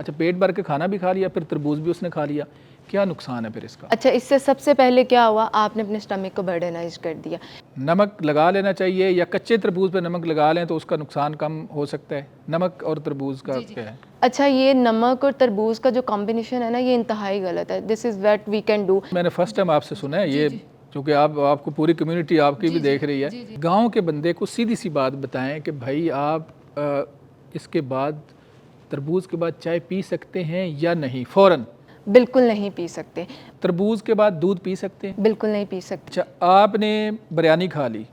अच्छा, पेट भर के खाना भी खा लिया, फिर तरबूज भी उसने खा लिया, क्या नुकसान है फिर इसका? अच्छा, इससे सबसे पहले क्या हुआ, आपने अपने स्टमक को बर्डनाइज कर दिया। नमक लगा लेना चाहिए या कच्चे तरबूज पे नमक लगा लें तो उसका नुकसान कम हो सकता है? नमक और तरबूज का क्या है? अच्छा, ये नमक और तरबूज का जो कॉम्बिनेशन है ना, ये इंतहाई गलत है। This is what we can do. मैंने फर्स्ट टाइम आपसे सुना है ये, क्योंकि आपको पूरी कम्युनिटी आपकी भी देख रही है। गांव के बंदे को सीधी सी बात बताएं कि भाई आप इसके बाद तरबूज के बाद चाय पी सकते हैं या नहीं? फ़ौरन बिल्कुल नहीं पी सकते। तरबूज के बाद दूध पी सकते हैं? बिल्कुल नहीं पी सकते। अच्छा, आपने बिरयानी खा ली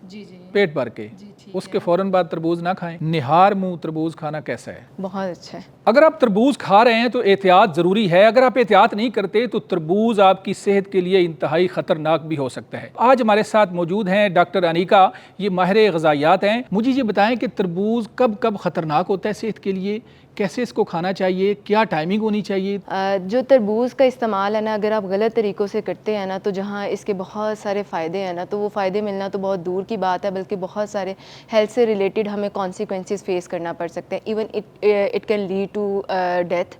पेट भर के, उसके फ़ौरन बाद तरबूज ना खाएं। निहार मुंह तरबूज खाना कैसा है? बहुत अच्छा है। अगर आप तरबूज खा रहे हैं तो एहतियात ज़रूरी है। अगर आप एहतियात नहीं करते तो तरबूज आपकी सेहत के लिए इंतहाई ख़तरनाक भी हो सकता है। आज हमारे साथ मौजूद हैं डॉक्टर अनीका, ये माहिर ग़िज़ायात हैं। मुझे ये बताएं कि तरबूज कब कब ख़तरनाक होता है सेहत के लिए, कैसे इसको खाना चाहिए, क्या टाइमिंग होनी चाहिए? जो तरबूज का इस्तेमाल है ना, अगर आप गलत तरीक़ों से करते हैं ना, तो जहाँ इसके बहुत सारे फ़ायदे हैं ना, तो वो फ़ायदे मिलना तो बहुत दूर की बात है, बल्कि बहुत सारे हेल्थ से रिलेटेड हमें कॉन्सिक्वेंसेस फेस करना पड़ सकते हैं। Even it can lead to death.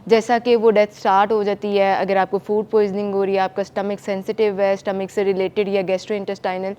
जैसा कि वो डेथ स्टार्ट हो जाती है अगर आपको फूड पॉइजनिंग हो रही है, आपका स्टमक सेंसिटिव है, स्टमक से रिलेटेड या गैस्ट्रोइंटेस्टाइनल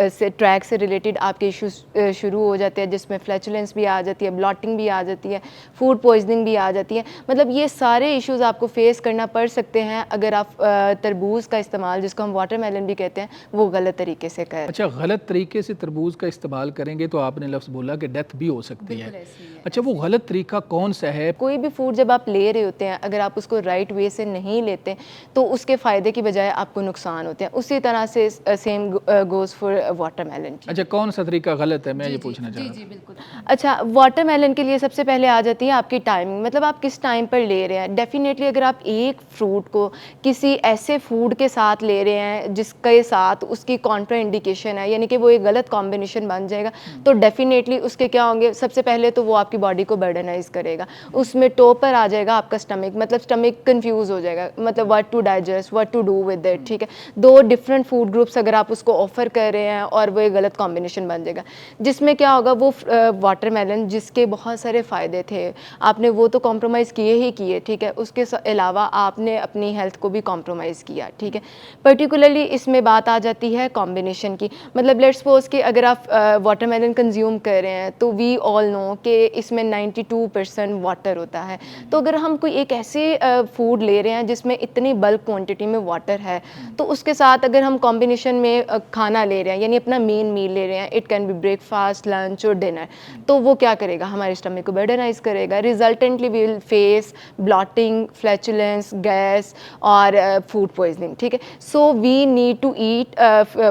से ट्रैक से रिलेटेड आपके इश्यूज शुरू हो जाते हैं, जिसमें फ्लैचुलेंस भी आ जाती है, ब्लॉटिंग भी आ जाती है, फूड पॉइजनिंग भी आ जाती है। मतलब ये सारे इश्यूज़ आपको फेस करना पड़ सकते हैं अगर आप तरबूज का इस्तेमाल, जिसको हम वाटरमेलन भी कहते हैं, वो गलत तरीके से करें। अच्छा, गलत तरीके से तरबूज का इस्तेमाल करेंगे तो आपने लफ्ज़ बोला कि डेथ भी हो सकती है। अच्छा, वो गलत तरीका कौन सा है? कोई भी फूड जब आप ले रहे होते हैं, अगर आप उसको राइट वे से नहीं लेते तो उसके फ़ायदे की बजाय आपको नुकसान होते हैं। उसी तरह से सेम गोज़ फॉर वाटरमेलन। अच्छा, कौन सा तरीका गलत है, मैं ये पूछना चाह रहा हूँ। बिल्कुल। अच्छा, वाटरमेलन के लिए सबसे पहले आ जाती है आपकी टाइमिंग, मतलब आप किस टाइम पर ले रहे हैं। डेफिनेटली अगर आप एक फ्रूट को किसी ऐसे फूड के साथ ले रहे हैं जिसके साथ उसकी कॉन्ट्रा इंडिकेशन है, यानी कि वो एक गलत कॉम्बिनेशन बन जाएगा, तो डेफिनेटली उसके क्या होंगे, सबसे पहले तो वो आपकी बॉडी को बर्डनाइज करेगा। उसमें टॉप पर आ जाएगा आपका स्टमक, मतलब स्टमक कंफ्यूज हो जाएगा, मतलब what to digest, what to do with it. ठीक है, दो डिफरेंट फूड ग्रुप्स अगर आप उसको ऑफर कर रहे हैं और वो एक गलत कॉम्बिनेशन बन जाएगा, जिसमें क्या होगा, वो वाटरमेलन जिसके बहुत सारे फ़ायदे थे, आपने वो तो कॉम्प्रोमाइज़ किए ही किए। ठीक है, उसके अलावा आपने अपनी हेल्थ को भी कॉम्प्रोमाइज़ किया। ठीक है, पर्टिकुलरली इसमें बात आ जाती है कॉम्बिनेशन की। मतलब लेट्स सपोज कि अगर आप वाटरमेलन कंज्यूम कर रहे हैं, तो वी ऑल नो कि इसमें 92% वाटर होता है। तो अगर हम कोई एक ऐसे फूड ले रहे हैं जिसमें इतनी बल्क क्वांटिटी में वाटर है, तो उसके साथ अगर हम कॉम्बिनेशन में खाना ले रहे हैं, यानी अपना मेन मील ले रहे हैं, it can be breakfast, lunch और डिनर, तो वो क्या करेगा, हमारे स्टमक को बर्डनाइज करेगा। Resultantly we will face bloating, flatulence, gas और फूड पॉइजनिंग। ठीक है, so we need to eat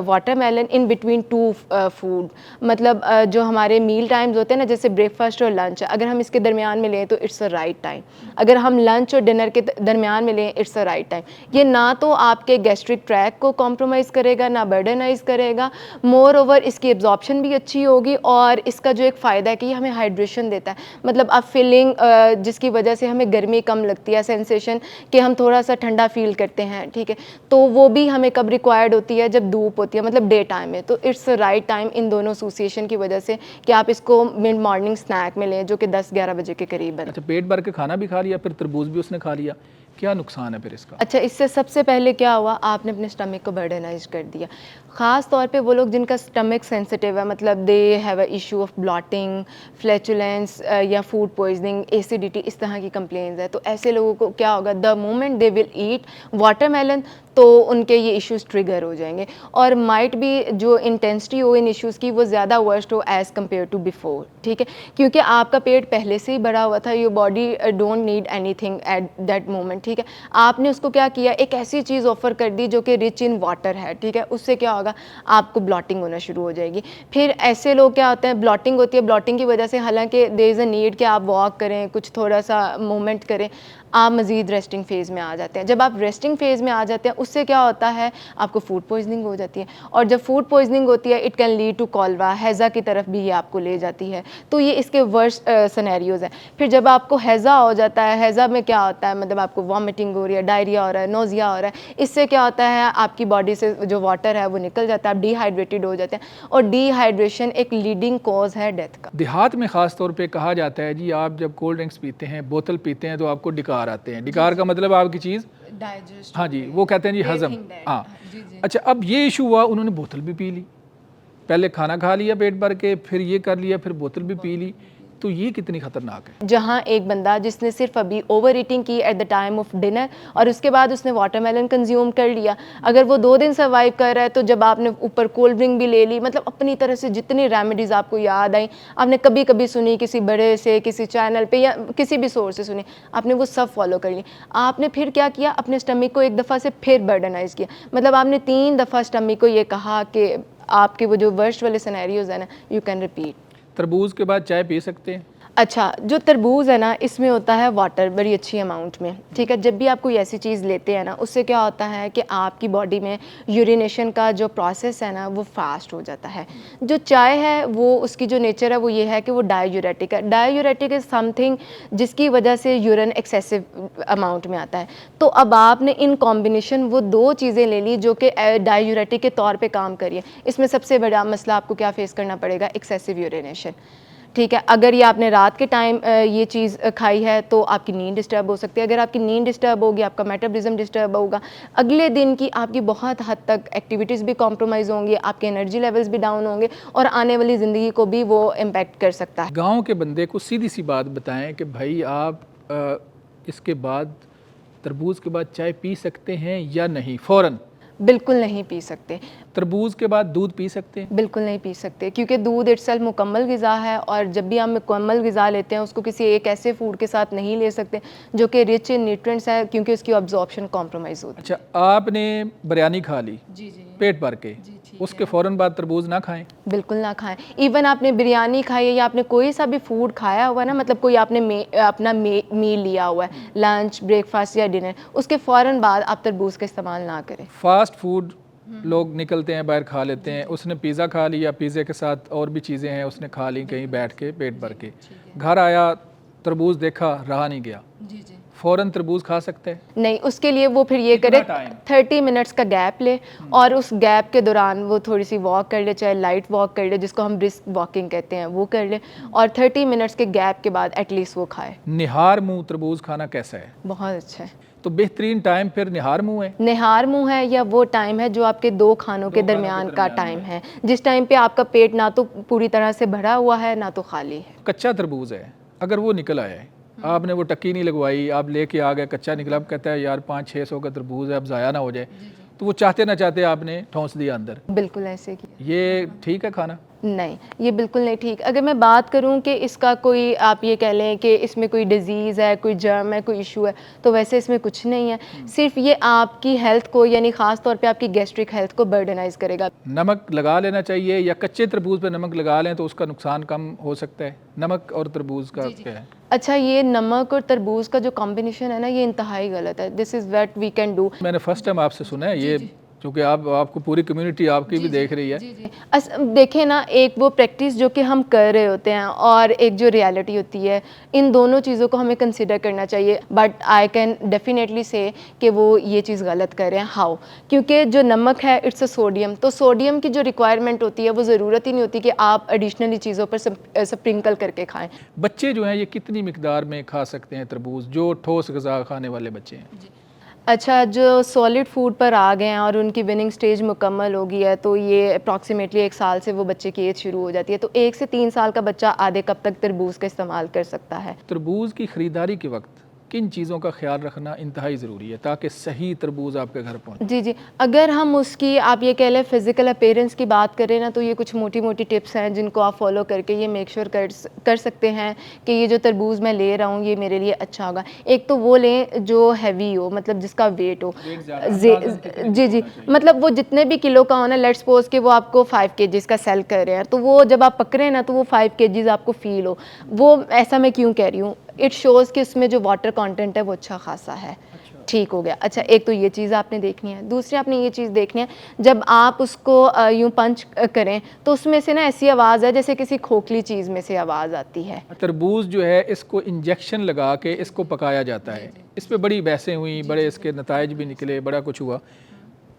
watermelon in between two food. मतलब जो हमारे मील टाइम्स होते हैं ना, जैसे ब्रेकफास्ट और लंच, अगर हम इसके दरमियान में लें तो इट्स अ राइट टाइम। अगर हम लंच और डिनर के दरमियान में लें, इट्स अ राइट टाइम। ये ना तो आपके गैस्ट्रिक ट्रैक को कॉम्प्रोमाइज़ करेगा, ना बर्डनाइज करेगा। मोर ओवर इसकी एब्जॉर्प्शन भी अच्छी होगी, और इसका जो एक फ़ायदा है कि ये हमें हाइड्रेशन देता है। मतलब आप फीलिंग जिसकी वजह से हमें गर्मी कम लगती है, सेंसेशन कि हम थोड़ा सा ठंडा फील करते हैं। ठीक है, तो वो भी हमें कब रिक्वायर्ड होती है, जब धूप होती है, मतलब डे टाइम में। तो it's the right time in दोनों एसोसिएशन की वजह से कि आप इसको मिड मॉर्निंग स्नैक में लें, जो कि 10-11 बजे के करीब है। अच्छा, पेट भर के खाना भी खा लिया, फिर तरबूज भी उसने खा लिया, क्या नुकसान है फिर इसका? अच्छा, इससे सबसे पहले क्या हुआ, आपने अपने स्टमक को बर्डनाइज कर दिया। ख़ास तौर पे वो लोग जिनका स्टमक सेंसिटिव है, मतलब they have a issue of blotting, flatulence या फूड पॉइजनिंग, एसिडिटी, इस तरह की कंप्लेंट्स है, तो ऐसे लोगों को क्या होगा, the moment they will eat watermelon, तो उनके ये इश्यूज़ ट्रिगर हो जाएंगे, और माइट भी जो इंटेंसिटी हो इन इश्यूज़ की वो ज़्यादा वर्स्ट हो एज़ कम्पेयर टू बिफोर। ठीक है, क्योंकि आपका पेट पहले से ही भरा हुआ था, your body don't need anything at that moment. ठीक है, आपने उसको क्या किया, एक ऐसी चीज़ ऑफर कर दी जो कि रिच इन वाटर है। ठीक है, उससे क्या होगा, आपको ब्लॉटिंग होना शुरू हो जाएगी। फिर ऐसे लोग क्या होते हैं, ब्लॉटिंग होती है, ब्लॉटिंग की वजह से हालांकि देयर इज़ अ नीड कि आप वॉक करें, कुछ थोड़ा सा मूवमेंट करें, आप मज़ीद रेस्टिंग फेज़ में आ जाते हैं। जब आप रेस्टिंग फेज़ में आ जाते हैं, उससे क्या होता है, आपको फूड पॉइजनिंग हो जाती है, और जब फूड पॉइजनिंग होती है it can lead to cholera, हैज़ा की तरफ भी ये आपको ले जाती है। तो ये इसके वर्स्ट सिनेरियोज़ हैं। फिर जब आपको हैज़ा हो जाता है, हैज़ा में क्या होता है, मतलब आपको वॉमिटिंग हो रही है, डायरिया हो रहा है, नोज़िया हो रहा है, इससे क्या होता है आपकी बॉडी से जो वाटर है वो निकल जाता है, आप डिहाइड्रेटेड हो जाते हैं, और डिहाइड्रेशन एक लीडिंग कॉज है डेथ का। देहात में ख़ास तौर पे कहा जाता है जी, आप जब कोल्ड ड्रिंक्स पीते हैं, बोतल पीते हैं, तो आपको डिकार आते हैं। डिकार का मतलब आपकी चीज़ डाइजेस्ट, हाँ जी, वो कहते हैं जी हज़म। हाँ अच्छा, अब ये इशू हुआ, उन्होंने बोतल भी पी ली, पहले खाना खा लिया पेट भर के, फिर ये कर लिया, फिर बोतल भी पी ली, तो ये कितनी खतरनाक है। जहाँ एक बंदा जिसने सिर्फ अभी ओवर ईटिंग की at the time of dinner और उसके बाद उसने वाटरमेलन कंज्यूम कर लिया, अगर वो 2 दिन सर्वाइव कर रहा है, तो जब आपने ऊपर कोल्ड ड्रिंक भी ले ली, मतलब अपनी तरह से जितनी रेमेडीज़ आपको याद आई, आपने कभी कभी सुनी किसी बड़े से, किसी चैनल पे या किसी भी सोर्स से सुनी, आपने वो सब फॉलो कर ली। आपने फिर क्या किया, अपने स्टमक को एक दफ़ा से फिर बर्डनाइज किया, मतलब आपने 3 दफ़ा स्टमक को ये कहा कि आपके वो जो वर्स्ट वाले सिनेरियोज है ना, यू कैन रिपीट। तरबूज के बाद चाय पी सकते हैं? अच्छा, जो तरबूज़ है ना, इसमें होता है वाटर बड़ी अच्छी अमाउंट में, ठीक है। जब भी आप कोई ऐसी चीज़ लेते हैं ना, उससे क्या होता है कि आपकी बॉडी में यूरिनेशन का जो प्रोसेस है ना, वो फास्ट हो जाता है। जो चाय है वो उसकी जो नेचर है वो ये है कि वो डायूरेटिक है। डायूरेटिक इज़ समथिंग जिसकी वजह से यूरिन एक्सेसिव अमाउंट में आता है। तो अब आपने इन कॉम्बिनेशन वो 2 चीज़ें ले ली जो कि डायूरेटिक के तौर पे काम करिए। इसमें सबसे बड़ा मसला आपको क्या फेस करना पड़ेगा, एक्सेसिव यूरिनेशन, ठीक है। अगर ये आपने रात के टाइम ये चीज़ खाई है तो आपकी नींद डिस्टर्ब हो सकती है। अगर आपकी नींद डिस्टर्ब होगी, आपका मेटाबॉलिज्म डिस्टर्ब होगा, अगले दिन की आपकी बहुत हद तक एक्टिविटीज़ भी कॉम्प्रोमाइज़ होंगी, आपके एनर्जी लेवल्स भी डाउन होंगे, और आने वाली ज़िंदगी को भी वो इम्पैक्ट कर सकता है। गांव के बंदे को सीधी सी बात बताएं कि भाई आप इसके बाद, तरबूज के बाद चाय पी सकते हैं या नहीं? फ़ौरन बिल्कुल नहीं पी सकते। तरबूज के बाद दूध पी सकते हैं? बिल्कुल नहीं पी सकते, क्योंकि दूध इटसेल्फ मुकम्मल ग़िज़ा है, और जब भी हम मुकम्मल ग़िज़ा लेते हैं उसको किसी एक ऐसे फूड के साथ नहीं ले सकते जो कि रिच इन न्यूट्रिएंट्स है, क्योंकि उसकी अब्जॉर्प्शन कॉम्प्रोमाइज़ होती है। अच्छा, आपने बिरयानी खा ली जी जी पेट भर के, उसके फ़ौरन बाद तरबूज ना खाएं? बिल्कुल ना खाएं। इवन आपने बिरयानी खाई है या आपने कोई सा भी फूड खाया हुआ है ना, मतलब कोई आपने अपना मील लिया हुआ है, लंच, ब्रेकफास्ट या डिनर, उसके फ़ौरन बाद आप तरबूज का इस्तेमाल ना करें। फास्ट फूड लोग निकलते हैं बाहर खा लेते हैं, उसने पिज़्ज़ा खा लिया, पिज़्ज़े के साथ और भी चीज़ें हैं उसने खा ली कहीं बैठ के पेट भर के, घर आया तरबूज देखा रहा नहीं गया, फ़ौरन तरबूज खा सकते हैं? नहीं, उसके लिए वो फिर ये करे 30 मिनट्स का गैप ले, और उस गैप के दौरान वो थोड़ी सी वॉक कर ले, चाहे लाइट वॉक कर ले जिसको हम ब्रिस्क वॉकिंग कहते हैं, वो कर ले, और 30 मिनट्स के गैप के बाद एटलीस्ट वो खाए। निहार मुँह तरबूज खाना कैसा है? बहुत अच्छा है। तो बेहतरीन टाइम फिर निहार मुँह है? निहार मुँह है या वो टाइम है जो आपके 2 खानों के दरमियान का टाइम है, जिस टाइम पे आपका पेट ना तो पूरी तरह से भरा हुआ है ना तो खाली है। कच्चा तरबूज है, अगर वो निकल आया है, आपने वो टक्की नहीं लगवाई, आप लेके आ गए, कच्चा निकला, अब कहता है यार 500-600 का तरबूज है, अब ज़ाया ना हो जाए, तो वो चाहते ना चाहते आपने ठोंस दिया अंदर। बिल्कुल ऐसे किया। ये ठीक है खाना? नहीं, ये बिल्कुल नहीं ठीक। अगर मैं बात करूं कि इसका कोई, आप ये कह लें कि इसमें कोई डिजीज़ है, कोई जर्म है, कोई इशू है, तो वैसे इसमें कुछ नहीं है। सिर्फ ये आपकी हेल्थ को, यानी ख़ास तौर पे आपकी गैस्ट्रिक हेल्थ को बर्डनाइज करेगा। नमक लगा लेना चाहिए या कच्चे तरबूज पे नमक लगा लें तो उसका नुकसान कम हो सकता है? नमक और तरबूज का क्या है? अच्छा, ये नमक और तरबूज का जो कॉम्बिनेशन है ना, ये इंतहाई गलत है। This is what we can do. मैंने फर्स्ट टाइम आपसे सुना है ये, क्योंकि आपको पूरी कम्युनिटी आपकी भी देख रही है। देखें ना, एक वो प्रैक्टिस जो कि हम कर रहे होते हैं और एक जो रियलिटी होती है, इन दोनों चीज़ों को हमें कंसिडर करना चाहिए। बट आई कैन डेफिनेटली से कि वो ये चीज़ गलत कर रहे हैं। हाउ? क्योंकि जो नमक है इट्स अ सोडियम, तो सोडियम की जो रिक्वायरमेंट होती है वो ज़रूरत ही नहीं होती कि आप एडिशनली चीज़ों पर स्प्रिंकल करके खाएँ। बच्चे जो हैं ये कितनी मिकदार में खा सकते हैं तरबूज, जो ठोस ग़िज़ा खाने वाले बच्चे हैं? अच्छा, जो सॉलिड फूड पर आ गए हैं और उनकी विनिंग स्टेज मुकम्मल हो गई है, तो ये अप्रॉक्सीमेटली 1 साल से वो बच्चे की एज शुरू हो जाती है, तो 1 से 3 साल का बच्चा आधे कप तक तरबूज का इस्तेमाल कर सकता है। तरबूज की ख़रीदारी के वक्त किन चीज़ों का ख्याल रखना इंतहाई ज़रूरी है ताकि सही तरबूज आपके घर पहुँचे? जी जी, अगर हम उसकी, आप ये कह लें, फ़िज़िकल अपीयरेंस की बात करें ना, तो ये कुछ मोटी मोटी टिप्स हैं जिनको आप फॉलो करके ये मेक श्योर कर सकते हैं कि ये जो तरबूज मैं ले रहा हूँ ये मेरे लिए अच्छा होगा। एक तो वो लें जो हैवी हो, मतलब जिसका वेट हो। जी जी, मतलब वो जितने भी किलो का हो ना, लेट्स सपोज कि वो आपको 5 kgs का सेल कर रहे हैं, तो वो जब आप पकड़े ना तो वो 5 kgs आपको फील हो। वो ऐसा मैं क्यों कह रही हूँ, इट शोज़ कि उसमें जो वाटर कंटेंट है वो अच्छा खासा है। ठीक हो गया। अच्छा, एक तो ये चीज़ आपने देखनी है, दूसरी आपने ये चीज़ देखनी है, जब आप उसको यूँ पंच करें तो उसमें से ना ऐसी आवाज़ है जैसे किसी खोखली चीज़ में से आवाज़ आती है। तरबूज जो है इसको इंजेक्शन लगा के इसको पकाया जाता है, इस पे बड़ी बहसें हुई, बड़े इसके नताइज भी निकले, बड़ा कुछ हुआ।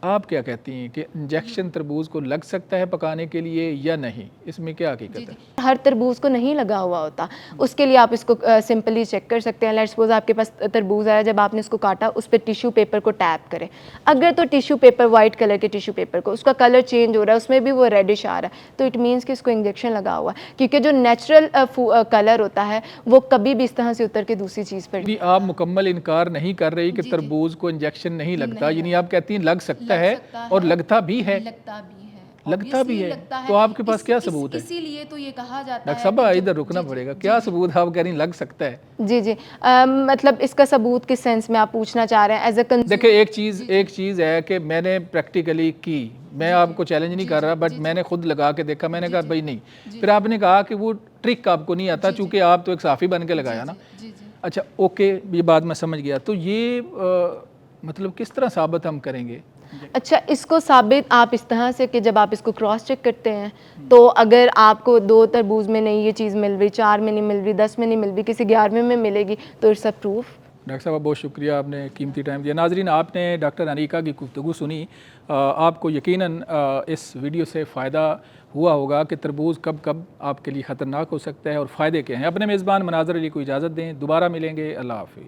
आप क्या कहती हैं कि इंजेक्शन तरबूज को लग सकता है पकाने के लिए या नहीं, इसमें क्या हकीकत है? हर तरबूज को नहीं लगा हुआ होता, उसके लिए आप इसको सिंपली चेक कर सकते हैं। लेट्स सपोज आपके पास तरबूज आया, जब आपने इसको काटा उस पर टिश्यू पेपर को टैप करें, अगर तो टिश्यू पेपर वाइट कलर के टिश्यू पेपर को उसका कलर चेंज हो रहा है, उसमें भी वो रेडिश आ रहा है, तो इट मीन्स कि इसको इंजेक्शन लगा हुआ है, क्योंकि जो नेचुरल कलर होता है वो कभी भी इस तरह से उतर के दूसरी चीज़ पर यानी आप मुकम्मल इनकार नहीं कर रही कि तरबूज को इंजेक्शन नहीं लगता, यानी आप कहती हैं लग सकता है और लगता भी है। लगता भी है, तो आपके पास क्या सबूत है? इसीलिए तो ये कहा जाता डॉक्टर है साहब इधर रुकना पड़ेगा, क्या सबूत आप कह रही लग सकता है? जी जी मतलब इसका सबूत किस सेंस में आप पूछना चाह रहे हैं? एज अ देखिए एक चीज़ है कि मैंने प्रैक्टिकली की, मैं आपको चैलेंज नहीं कर रहा, बट मैंने खुद लगा के देखा, मैंने कहा भाई नहीं, फिर आपने कहा कि वो ट्रिक आपको नहीं आता चूंकि आप तो एक साफ़ी बन के लगाया ना। अच्छा ओके, ये बात मैं समझ गया। तो ये मतलब किस तरह साबित हम करेंगे? अच्छा, इसको साबित आप इस तरह से कि जब आप इसको क्रॉस चेक करते हैं तो अगर आपको 2 तरबूज में नहीं ये चीज़ मिल रही, 4 में नहीं मिल रही, 10 में नहीं मिल रही, किसी 11वें में मिलेगी, तो इट्स अ प्रूफ। डॉक्टर साहब बहुत शुक्रिया, आपने कीमती टाइम दिया। नाजरीन, आपने डॉक्टर अनीका की गुफ्तगू सुनी। आपको यकीनन इस वीडियो से फ़ायदा हुआ होगा कि तरबूज कब कब आपके लिए ख़तरनाक हो सकता है और फ़ायदे क्या हैं। अपने मेज़बान मनाज़र अली को इजाज़त दें, दोबारा मिलेंगे। अल्लाह हाफ़िज़।